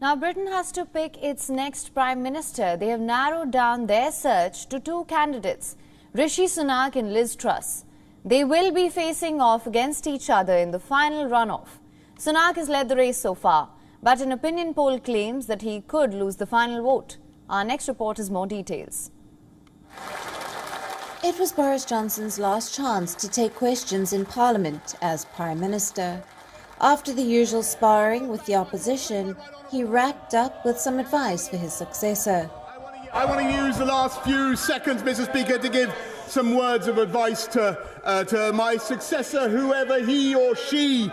Now, Britain has to pick its next Prime Minister. They have narrowed down their search to two candidates, Rishi Sunak and Liz Truss. They will be facing off against each other in the final runoff. Sunak has led the race so far, but an opinion poll claims that he could lose the final vote. Our next report has more details. It was Boris Johnson's last chance to take questions in Parliament as Prime Minister. After the usual sparring with the opposition, he wrapped up with some advice for his successor. I want to use the last few seconds, Mr. Speaker, to give some words of advice to my successor, whoever he or she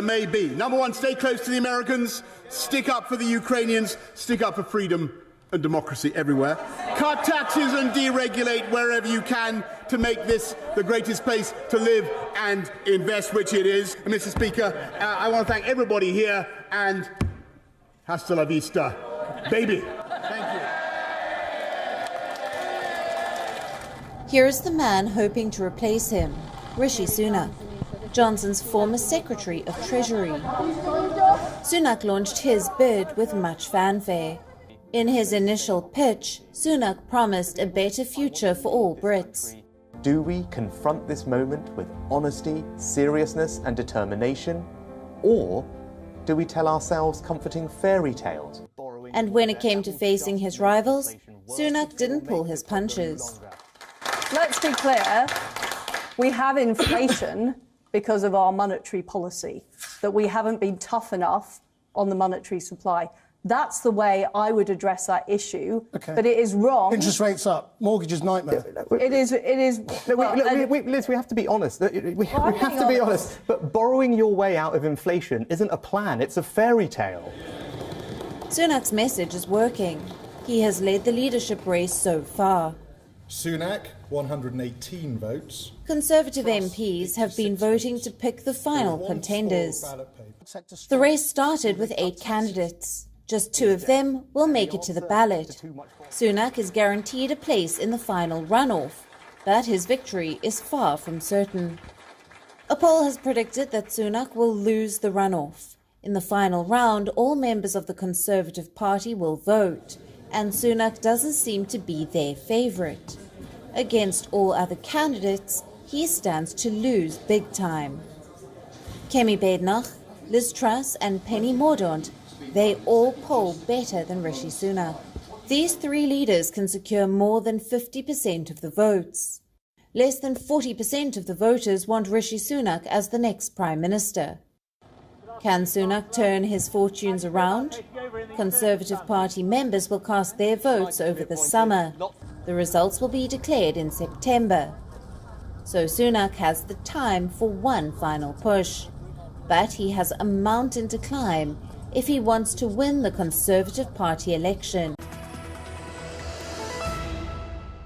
may be. Number one, stay close to the Americans, stick up for the Ukrainians, stick up for freedom and democracy everywhere. Cut taxes and deregulate wherever you can to make this the greatest place to live and invest, which it is. And Mr. Speaker, I want to thank everybody here and hasta la vista, baby. Thank you. Here is the man hoping to replace him, Rishi Sunak, Johnson's former Secretary of Treasury. Sunak launched his bid with much fanfare. In his initial pitch, Sunak promised a better future for all Brits. Do we confront this moment with honesty, seriousness and determination? Or do we tell ourselves comforting fairy tales? And when it came to facing his rivals, Sunak didn't pull his punches. Let's be clear, we have inflation because of our monetary policy, that we haven't been tough enough on the monetary supply. That's the way I would address that issue. Okay. But it is wrong. Interest rates up, mortgages nightmare. It is. Liz, we have to be honest. We have to be honest. But borrowing your way out of inflation isn't a plan, it's a fairy tale. Sunak's message is working. He has led the leadership race so far. Sunak, 118 votes. Conservative MPs have been voting to pick the final contenders. The race started with 8 candidates. Just 2 of them will make it to the ballot. Sunak is guaranteed a place in the final runoff, but his victory is far from certain. A poll has predicted that Sunak will lose the runoff. In the final round, all members of the Conservative Party will vote, and Sunak doesn't seem to be their favourite. Against all other candidates, he stands to lose big time. Penny Mordaunt, Liz Truss and Penny Mordaunt, they all poll better than Rishi Sunak. These 3 leaders can secure more than 50% of the votes. Less than 40% of the voters want Rishi Sunak as the next Prime Minister. Can Sunak turn his fortunes around? Conservative Party members will cast their votes over the summer. The results will be declared in September. So Sunak has the time for one final push. But he has a mountain to climb if he wants to win the Conservative Party election.